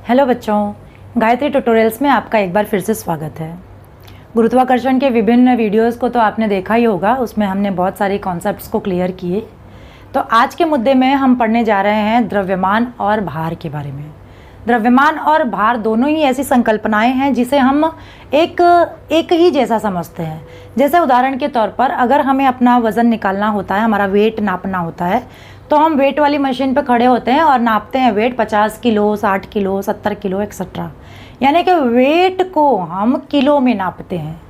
Hello बच्चों, Gayatri tutorials में आपका एक बार फिर से स्वागत है। गुरुत्वाकर्षण के विभिन्न वीडियोस को तो आपने देखा ही होगा, उसमें हमने बहुत सारे कॉन्सेप्ट्स को क्लियर किए। तो आज के मुद्दे में हम पढ़ने जा रहे हैं द्रव्यमान और भार के बारे में। द्रव्यमान और भार दोनों ही ऐसी संकल्पनाएं हैं जिसे हम एक ही जैसा समझते हैं। जैसे उदाहरण के तौर पर अगर हमें अपना वज़न निकालना होता है, हमारा वेट नापना होता है, तो हम वेट वाली मशीन पर खड़े होते हैं और नापते हैं weight 50 kilo, 60 kilo, 70 kilo etcetera. यानी कि वेट को हम किलो में नापते हैं।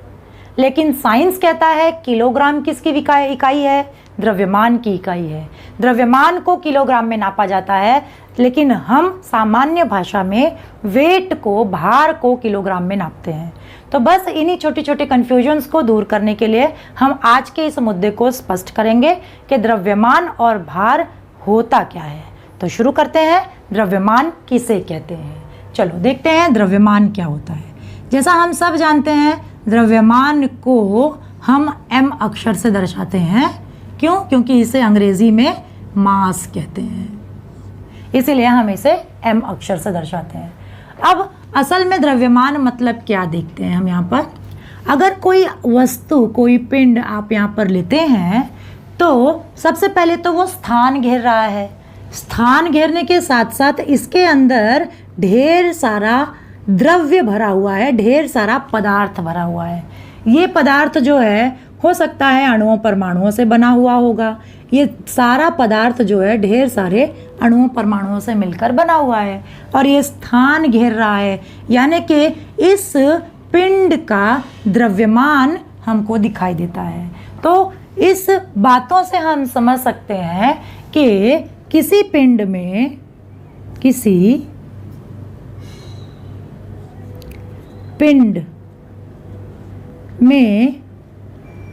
लेकिन साइंस कहता है किलोग्राम किसकी इकाई है? द्रव्यमान की इकाई है। द्रव्यमान को किलोग्राम में नापा जाता है, लेकिन हम सामान्य भाषा में वेट को, भार को किलोग्राम में नापते हैं। तो बस इन्हीं छोटे छोटे कन्फ्यूजन्स को दूर करने के लिए हम आज के इस मुद्दे को स्पष्ट करेंगे कि द्रव्यमान और भार होता क्या है। तो शुरू करते हैं, द्रव्यमान किसे कहते हैं। चलो देखते हैं द्रव्यमान क्या होता है। जैसा हम सब जानते हैं, द्रव्यमान को हम m अक्षर से दर्शाते हैं। क्यों? क्योंकि इसे अंग्रेजी में मास कहते हैं, इसीलिए हम इसे m अक्षर से दर्शाते हैं। अब असल में द्रव्यमान मतलब क्या देखते हैं हम यहाँ पर। अगर कोई वस्तु, कोई पिंड आप यहाँ पर लेते हैं तो सबसे पहले तो वो स्थान घेर रहा है। स्थान घेरने के साथ साथ इसके अंदर ढेर सारा द्रव्य भरा हुआ है, ढेर सारा पदार्थ भरा हुआ है। ये पदार्थ जो है हो सकता है अणुओं परमाणुओं से बना हुआ होगा। ये सारा पदार्थ जो है ढेर सारे अणुओं परमाणुओं से मिलकर बना हुआ है और ये स्थान घेर रहा है, यानी कि इस पिंड का द्रव्यमान हमको दिखाई देता है। तो इस बातों से हम समझ सकते हैं कि किसी पिंड में, किसी पिंड में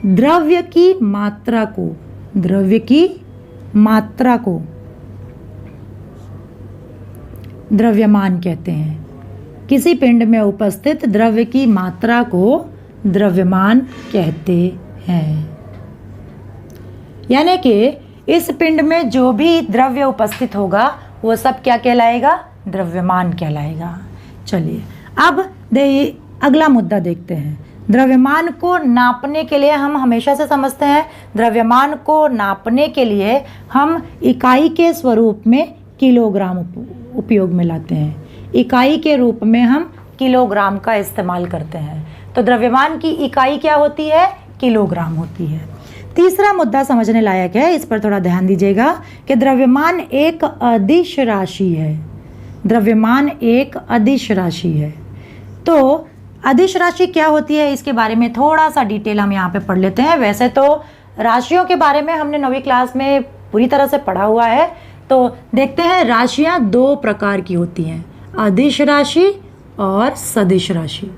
द्रव्य की मात्रा को, द्रव्य की मात्रा को द्रव्यमान कहते हैं। किसी पिंड में उपस्थित द्रव्य की मात्रा को द्रव्यमान कहते हैं। यानी कि इस पिंड में जो भी द्रव्य उपस्थित होगा वो सब क्या कहलाएगा? द्रव्यमान कहलाएगा। चलिए अब अगला मुद्दा देखते हैं। द्रव्यमान को नापने के लिए हम हमेशा से समझते हैं, द्रव्यमान को नापने के लिए हम इकाई के स्वरूप में किलोग्राम उपयोग में लाते हैं। इकाई के रूप में हम किलोग्राम का इस्तेमाल करते हैं। तो द्रव्यमान की इकाई क्या होती है? किलोग्राम होती है। तीसरा मुद्दा समझने लायक है, इस पर थोड़ा ध्यान दीजिएगा कि द्रव्यमान एक अदिश राशि है। द्रव्यमान एक अदिश राशि है। तो अदिश राशि क्या होती है, इसके बारे में थोड़ा सा डिटेल हम यहाँ पे पढ़ लेते हैं। वैसे तो राशियों के बारे में हमने 9वीं क्लास में पूरी तरह से पढ़ा हुआ है। तो देखते हैं, राशियाँ दो प्रकार की होती हैं, अदिश राशि और सदिश राशि।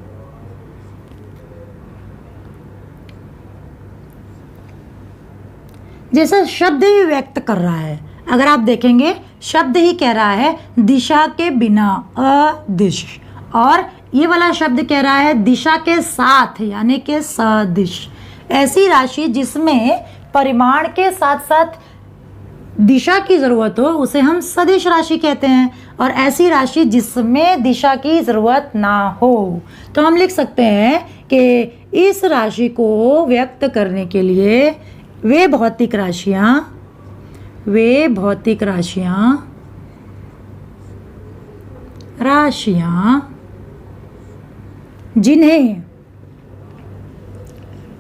जैसे शब्द ही व्यक्त कर रहा है, अगर आप देखेंगे शब्द ही कह रहा है दिशा के बिना, अदिश, और ये वाला शब्द कह रहा है दिशा के साथ, यानी कि सदिश। ऐसी राशि जिसमें परिमाण के साथ साथ दिशा की ज़रूरत हो उसे हम सदिश राशि कहते हैं, और ऐसी राशि जिसमें दिशा की ज़रूरत ना हो तो हम लिख सकते हैं कि इस राशि को व्यक्त करने के लिए वे भौतिक राशियां जिन्हें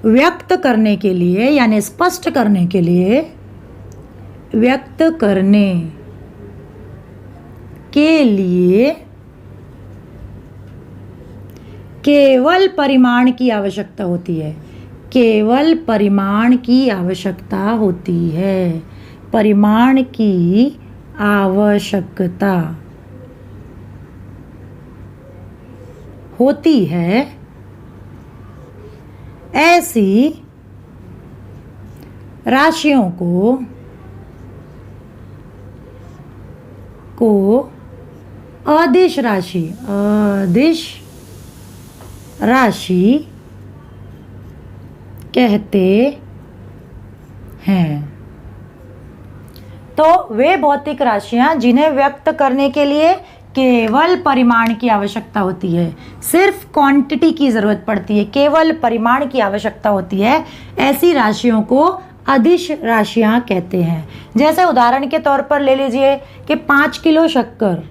व्यक्त करने के लिए, यानी स्पष्ट करने के लिए, व्यक्त करने के लिए केवल परिमाण की आवश्यकता होती है। केवल परिमाण की आवश्यकता होती है। परिमाण की आवश्यकता होती है, ऐसी राशियों को अदिश राशि कहते हैं। तो वे भौतिक राशियां जिन्हें व्यक्त करने के लिए केवल परिमाण की आवश्यकता होती है, सिर्फ क्वांटिटी की ज़रूरत पड़ती है, केवल परिमाण की आवश्यकता होती है, ऐसी राशियों को अदिश राशियाँ कहते हैं। जैसे उदाहरण के तौर पर ले लीजिए कि 5 किलो शक्कर।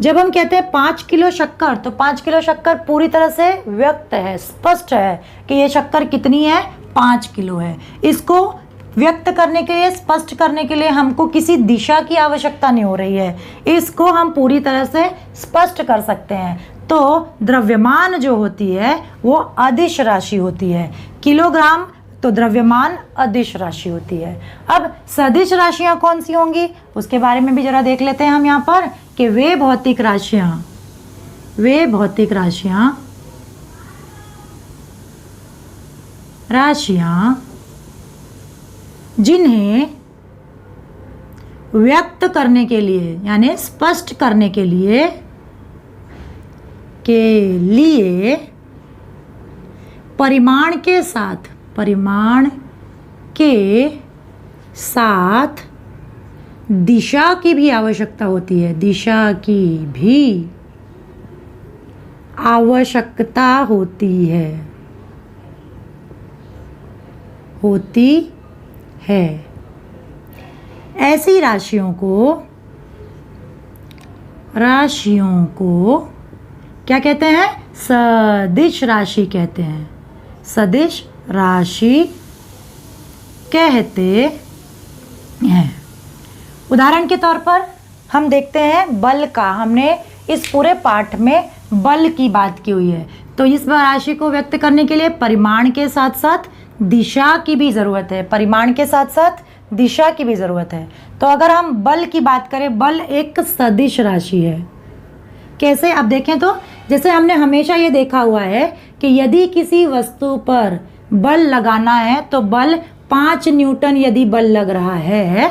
जब हम कहते हैं 5 किलो शक्कर, तो 5 किलो शक्कर पूरी तरह से व्यक्त है, स्पष्ट है कि ये शक्कर कितनी है, 5 किलो है। इसको व्यक्त करने के लिए, स्पष्ट करने के लिए हमको किसी दिशा की आवश्यकता नहीं हो रही है, इसको हम पूरी तरह से स्पष्ट कर सकते हैं। तो द्रव्यमान जो होती है वो अदिश राशि होती है। किलोग्राम तो द्रव्यमान अदिश राशि होती है। अब सदिश राशियां कौन सी होंगी उसके बारे में भी जरा देख लेते हैं हम यहाँ पर कि वे भौतिक राशियां जिन्हें व्यक्त करने के लिए यानी स्पष्ट करने के लिए परिमाण के साथ दिशा की भी आवश्यकता होती है, दिशा की भी आवश्यकता होती है। ऐसी राशियों को क्या कहते हैं, सदिश राशि कहते हैं, सदिश राशि कहते हैं। उदाहरण के तौर पर हम देखते हैं बल का, हमने इस पूरे पाठ में बल की बात की हुई है, तो इस राशि को व्यक्त करने के लिए परिमाण के साथ साथ दिशा की भी ज़रूरत है, परिमाण के साथ साथ दिशा की भी ज़रूरत है। तो अगर हम बल की बात करें, बल एक सदिश राशि है। कैसे, अब देखें तो जैसे हमने हमेशा ये देखा हुआ है कि यदि किसी वस्तु पर बल लगाना है तो बल 5 न्यूटन यदि बल लग रहा है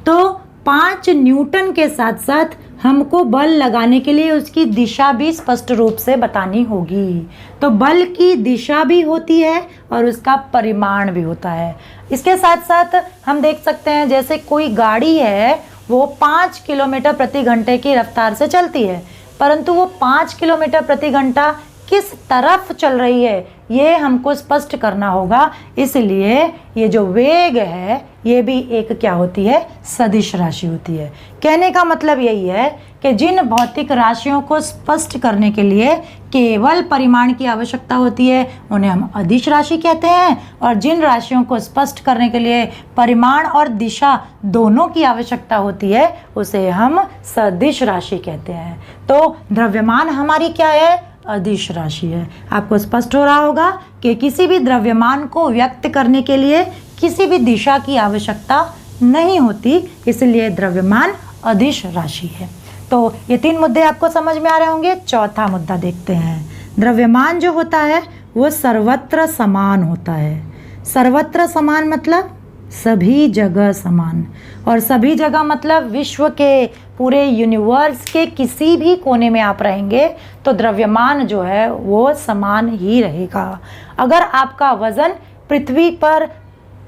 तो 5 न्यूटन के साथ साथ हमको बल लगाने के लिए उसकी दिशा भी स्पष्ट रूप से बतानी होगी। तो बल की दिशा भी होती है और उसका परिमाण भी होता है। इसके साथ साथ हम देख सकते हैं जैसे कोई गाड़ी है वो 5 किलोमीटर प्रति घंटे की रफ्तार से चलती है, परंतु वो 5 किलोमीटर प्रति घंटा किस तरफ चल रही है ये हमको स्पष्ट करना होगा। इसलिए ये जो वेग है ये भी एक क्या होती है, सदिश राशि होती है। कहने का मतलब यही है कि जिन भौतिक राशियों को स्पष्ट करने के लिए केवल परिमाण की आवश्यकता होती है उन्हें हम अदिश राशि कहते हैं, और जिन राशियों को स्पष्ट करने के लिए परिमाण और दिशा दोनों की आवश्यकता होती है उसे हम सदिश राशि कहते हैं। तो द्रव्यमान हमारी क्या है, अदिश राशि है। आपको स्पष्ट हो रहा होगा कि किसी भी द्रव्यमान को व्यक्त करने के लिए किसी भी दिशा की आवश्यकता नहीं होती, इसलिए द्रव्यमान अदिश राशि है। तो ये 3 मुद्दे आपको समझ में आ रहे होंगे। चौथा मुद्दा देखते हैं। द्रव्यमान जो होता है वो सर्वत्र समान होता है। सर्वत्र समान मतलब सभी जगह समान, और सभी जगह मतलब विश्व के पूरे यूनिवर्स के किसी भी कोने में आप रहेंगे तो द्रव्यमान जो है वो समान ही रहेगा। अगर आपका वज़न पृथ्वी पर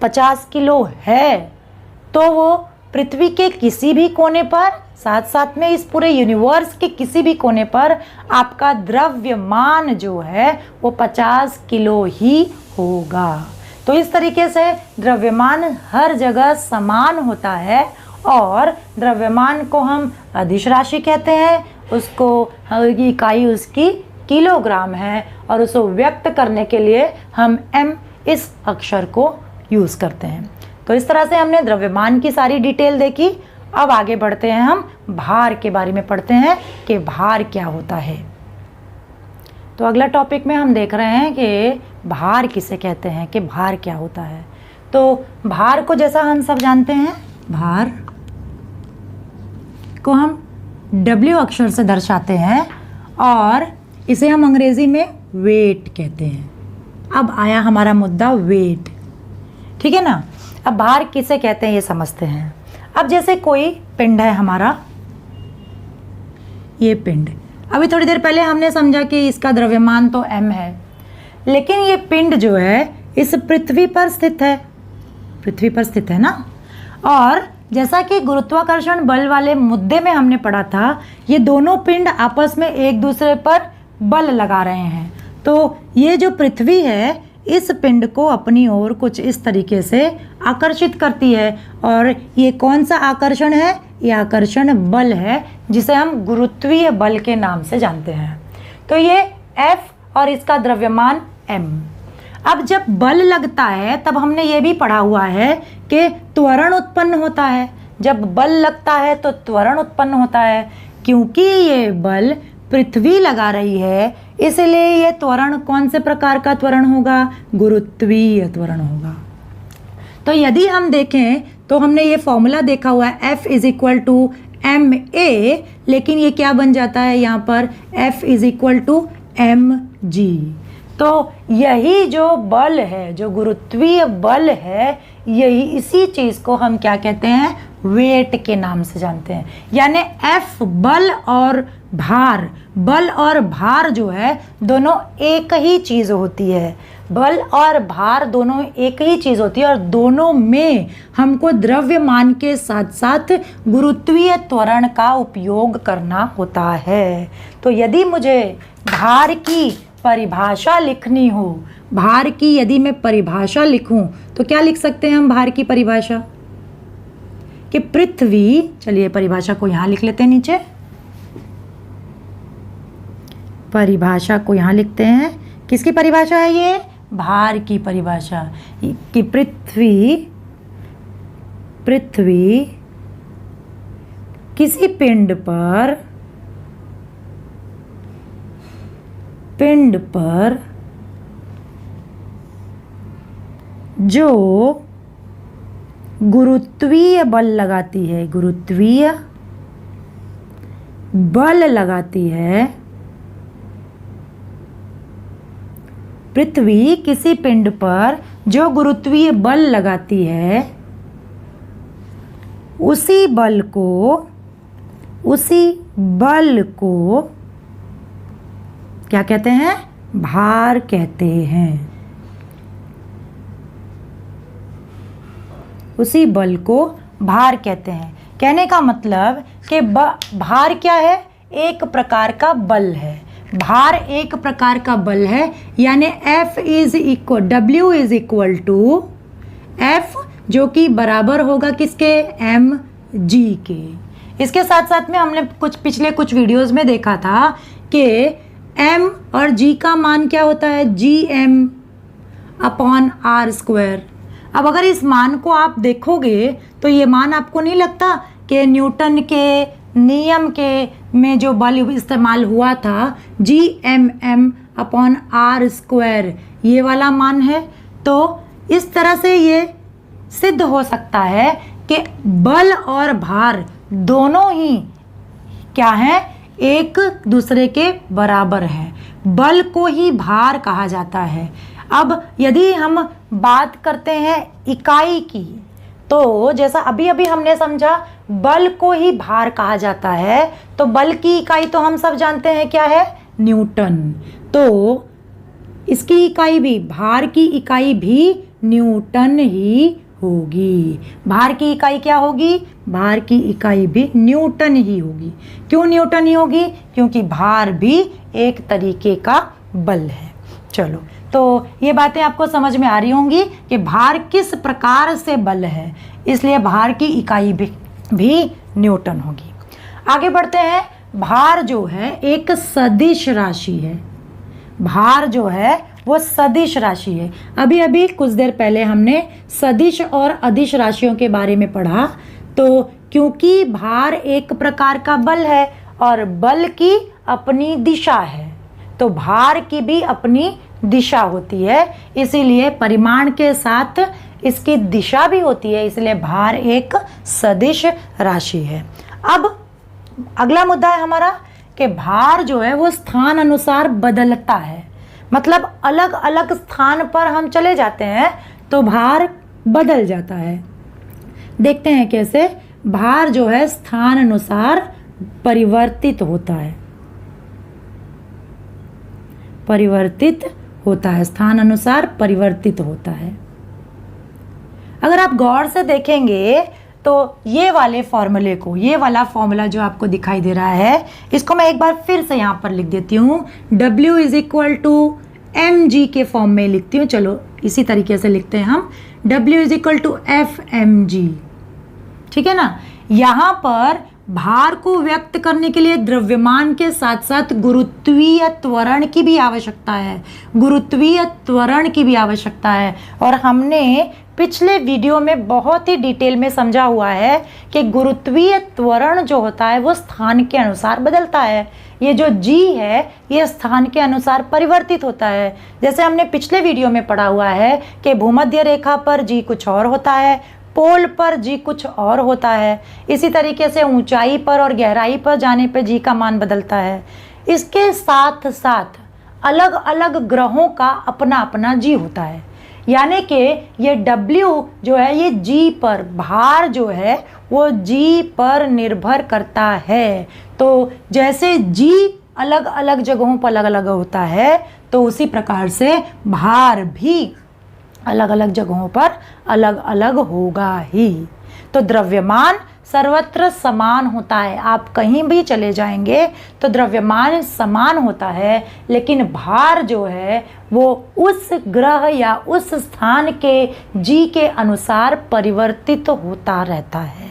50 किलो है तो वो पृथ्वी के किसी भी कोने पर, साथ साथ में इस पूरे यूनिवर्स के किसी भी कोने पर आपका द्रव्यमान जो है वो 50 किलो ही होगा। तो इस तरीके से द्रव्यमान हर जगह समान होता है, और द्रव्यमान को हम अदिश राशि कहते हैं। उसको इकाई उसकी किलोग्राम है, और उसको व्यक्त करने के लिए हम m इस अक्षर को यूज़ करते हैं। तो इस तरह से हमने द्रव्यमान की सारी डिटेल देखी। अब आगे बढ़ते हैं, हम भार के बारे में पढ़ते हैं कि भार क्या होता है। तो अगला टॉपिक में हम देख रहे हैं कि भार किसे कहते हैं, कि भार क्या होता है। तो भार को जैसा हम सब जानते हैं, भार को हम W अक्षर से दर्शाते हैं और इसे हम अंग्रेजी में वेट कहते हैं। अब आया हमारा मुद्दा वेट, ठीक है ना। अब भार किसे कहते हैं ये समझते हैं। अब जैसे कोई पिंड है हमारा, ये पिंड, अभी थोड़ी देर पहले हमने समझा कि इसका द्रव्यमान तो m है, लेकिन ये पिंड जो है इस पृथ्वी पर स्थित है, पृथ्वी पर स्थित है ना, और जैसा कि गुरुत्वाकर्षण बल वाले मुद्दे में हमने पढ़ा था, ये दोनों पिंड आपस में एक दूसरे पर बल लगा रहे हैं। तो ये जो पृथ्वी है इस पिंड को अपनी ओर कुछ इस तरीके से आकर्षित करती है, और ये कौन सा आकर्षण है? ये आकर्षण बल है जिसे हम गुरुत्वीय बल के नाम से जानते हैं। तो ये F और इसका द्रव्यमान m। अब जब बल लगता है तब हमने ये भी पढ़ा हुआ है कि त्वरण उत्पन्न होता है। जब बल लगता है तो त्वरण उत्पन्न होता है। क्योंकि ये बल पृथ्वी लगा रही है इसलिए ये त्वरण कौन से प्रकार का त्वरण होगा? गुरुत्वीय त्वरण होगा। तो यदि हम देखें तो हमने ये फॉर्मूला देखा हुआ है F = ma, लेकिन ये क्या बन जाता है यहाँ पर? F = mg। तो यही जो बल है, जो गुरुत्वीय बल है, यही इसी चीज़ को हम क्या कहते हैं? वेट के नाम से जानते हैं। यानी F बल और भार, बल और भार जो है दोनों एक ही चीज़ होती है। बल और भार दोनों एक ही चीज़ होती है और दोनों में हमको द्रव्यमान के साथ साथ गुरुत्वीय त्वरण का उपयोग करना होता है। तो यदि मुझे भार की परिभाषा लिखनी हो, भार की यदि मैं परिभाषा लिखूं तो क्या लिख सकते हैं हम भार की परिभाषा? कि पृथ्वी, चलिए परिभाषा को यहाँ लिख लेते हैं नीचे, परिभाषा को यहाँ लिखते हैं। किसकी परिभाषा है ये? भार की परिभाषा। कि पृथ्वी किसी पिंड पर जो गुरुत्वीय बल लगाती है, गुरुत्वीय बल लगाती है, पृथ्वी किसी पिंड पर जो गुरुत्वीय बल लगाती है उसी बल को क्या कहते हैं? भार कहते हैं। उसी बल को भार कहते हैं। कहने का मतलब कि भार क्या है? एक प्रकार का बल है। भार एक प्रकार का बल है, यानी W = F, जो कि बराबर होगा किसके? mg के। इसके साथ साथ में हमने पिछले कुछ वीडियोस में देखा था कि m और g का मान क्या होता है? Gm/r²। अब अगर इस मान को आप देखोगे तो ये मान आपको नहीं लगता कि न्यूटन के नियम के में जो बल इस्तेमाल हुआ था Gmm/r², ये वाला मान है? तो इस तरह से ये सिद्ध हो सकता है कि बल और भार दोनों ही क्या है? एक दूसरे के बराबर है। बल को ही भार कहा जाता है। अब यदि हम बात करते हैं इकाई की, तो जैसा अभी हमने समझा बल को ही भार कहा जाता है, तो बल की इकाई तो हम सब जानते हैं क्या है? न्यूटन। तो इसकी इकाई भी, भार की इकाई भी न्यूटन ही होगी। भार की इकाई क्या होगी? भार की इकाई भी न्यूटन ही होगी। क्यों न्यूटन ही होगी? क्योंकि भार भी एक तरीके का बल है। चलो, तो ये बातें आपको समझ में आ रही होंगी कि भार किस प्रकार से बल है, इसलिए भार की इकाई भी न्यूटन होगी। आगे बढ़ते हैं। भार जो है एक सदिश राशि है। भार जो है वो सदिश राशि है। अभी कुछ देर पहले हमने सदिश और अदिश राशियों के बारे में पढ़ा। तो क्योंकि भार एक प्रकार का बल है और बल की अपनी दिशा है, तो भार की भी अपनी दिशा होती है, इसीलिए परिमाण के साथ इसकी दिशा भी होती है, इसलिए भार एक सदिश राशि है। अब अगला मुद्दा है हमारा कि भार जो है वो स्थान अनुसार बदलता है। मतलब अलग अलग स्थान पर हम चले जाते हैं तो भार बदल जाता है। देखते हैं कैसे। भार जो है स्थान अनुसार परिवर्तित होता है, स्थान अनुसार परिवर्तित होता है। अगर आप गौर से देखेंगे तो तो ये वाले फॉर्मूले को, ये वाला फॉर्मूला जो आपको दिखाई दे रहा है, इसको मैं एक बार फिर से यहाँ पर लिख देती हूँ। W = mg के फॉर्म में लिखती हूँ। चलो इसी तरीके से लिखते हैं हम, W = Fmg। ठीक है ना। यहाँ पर भार को व्यक्त करने के लिए द्रव्यमान के साथ साथ गुरुत्वीय त्वरण की भी आवश्यकता है, गुरुत्वीय त्वरण की भी आवश्यकता है। और हमने पिछले वीडियो में बहुत ही डिटेल में समझा हुआ है कि गुरुत्वीय त्वरण जो होता है वो स्थान के अनुसार बदलता है। ये जो g है ये स्थान के अनुसार परिवर्तित होता है। जैसे हमने पिछले वीडियो में पढ़ा हुआ है कि भूमध्य रेखा पर g कुछ और होता है, पोल पर g कुछ और होता है। इसी तरीके से ऊंचाई पर और गहराई पर जाने पर g का मान बदलता है। इसके साथ साथ अलग अलग ग्रहों का अपना अपना g होता है। यानी कि ये W जो है ये g पर, भार जो है वो g पर निर्भर करता है। तो जैसे g अलग अलग जगहों पर अलग अलग होता है, तो उसी प्रकार से भार भी अलग अलग जगहों पर अलग अलग होगा ही। तो द्रव्यमान सर्वत्र समान होता है। आप कहीं भी चले जाएंगे तो द्रव्यमान समान होता है, लेकिन भार जो है वो उस ग्रह या उस स्थान के g के अनुसार परिवर्तित होता रहता है।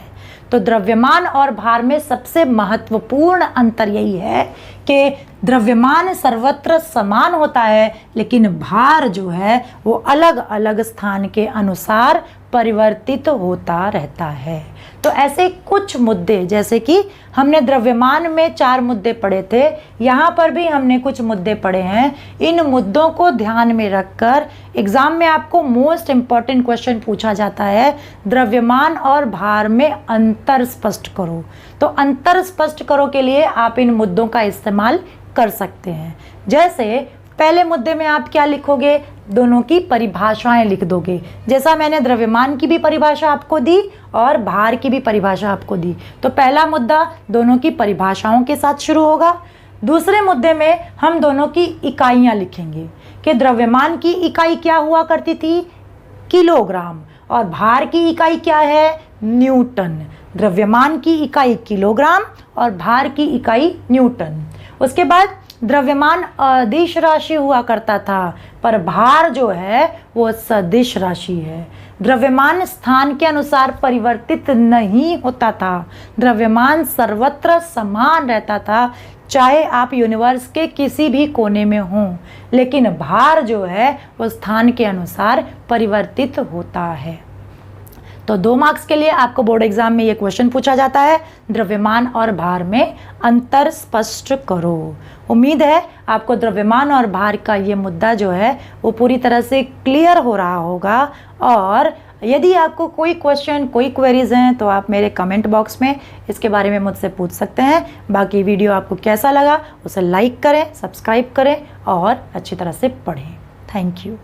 तो द्रव्यमान और भार में सबसे महत्वपूर्ण अंतर यही है कि द्रव्यमान सर्वत्र समान होता है, लेकिन भार जो है वो अलग अलग स्थान के अनुसार परिवर्तित होता रहता है। तो ऐसे कुछ मुद्दे, जैसे कि हमने द्रव्यमान में 4 मुद्दे पढ़े थे, यहाँ पर भी हमने कुछ मुद्दे पढ़े हैं। इन मुद्दों को ध्यान में रखकर एग्जाम में आपको मोस्ट इम्पॉर्टेंट क्वेश्चन पूछा जाता है, द्रव्यमान और भार में अंतर स्पष्ट करो। तो अंतर स्पष्ट करो के लिए आप इन मुद्दों का इस्तेमाल कर सकते हैं। जैसे पहले मुद्दे में आप क्या लिखोगे, दोनों की परिभाषाएं लिख दोगे। जैसा मैंने द्रव्यमान की भी परिभाषा आपको दी और भार की भी परिभाषा आपको दी, तो पहला मुद्दा दोनों की परिभाषाओं के साथ शुरू होगा। दूसरे मुद्दे में हम दोनों की इकाइयां लिखेंगे कि द्रव्यमान की इकाई क्या हुआ करती थी, किलोग्राम, और भार की इकाई क्या है, न्यूटन। द्रव्यमान की इकाई किलोग्राम और भार की इकाई न्यूटन। उसके बाद द्रव्यमान अदिश राशि हुआ करता था, पर भार जो है वो सदिश राशि है। द्रव्यमान स्थान के अनुसार परिवर्तित नहीं होता था, द्रव्यमान सर्वत्र समान रहता था, चाहे आप यूनिवर्स के किसी भी कोने में हों, लेकिन भार जो है वो स्थान के अनुसार परिवर्तित होता है। तो 2 मार्क्स के लिए आपको बोर्ड एग्जाम में ये क्वेश्चन पूछा जाता है, द्रव्यमान और भार में अंतर स्पष्ट करो। उम्मीद है आपको द्रव्यमान और भार का ये मुद्दा जो है वो पूरी तरह से क्लियर हो रहा होगा। और यदि आपको कोई क्वेश्चन, कोई क्वेरीज हैं तो आप मेरे कमेंट बॉक्स में इसके बारे में मुझसे पूछ सकते हैं। बाकी वीडियो आपको कैसा लगा उसे लाइक करें, सब्सक्राइब करें और अच्छी तरह से पढ़ें। Thank you.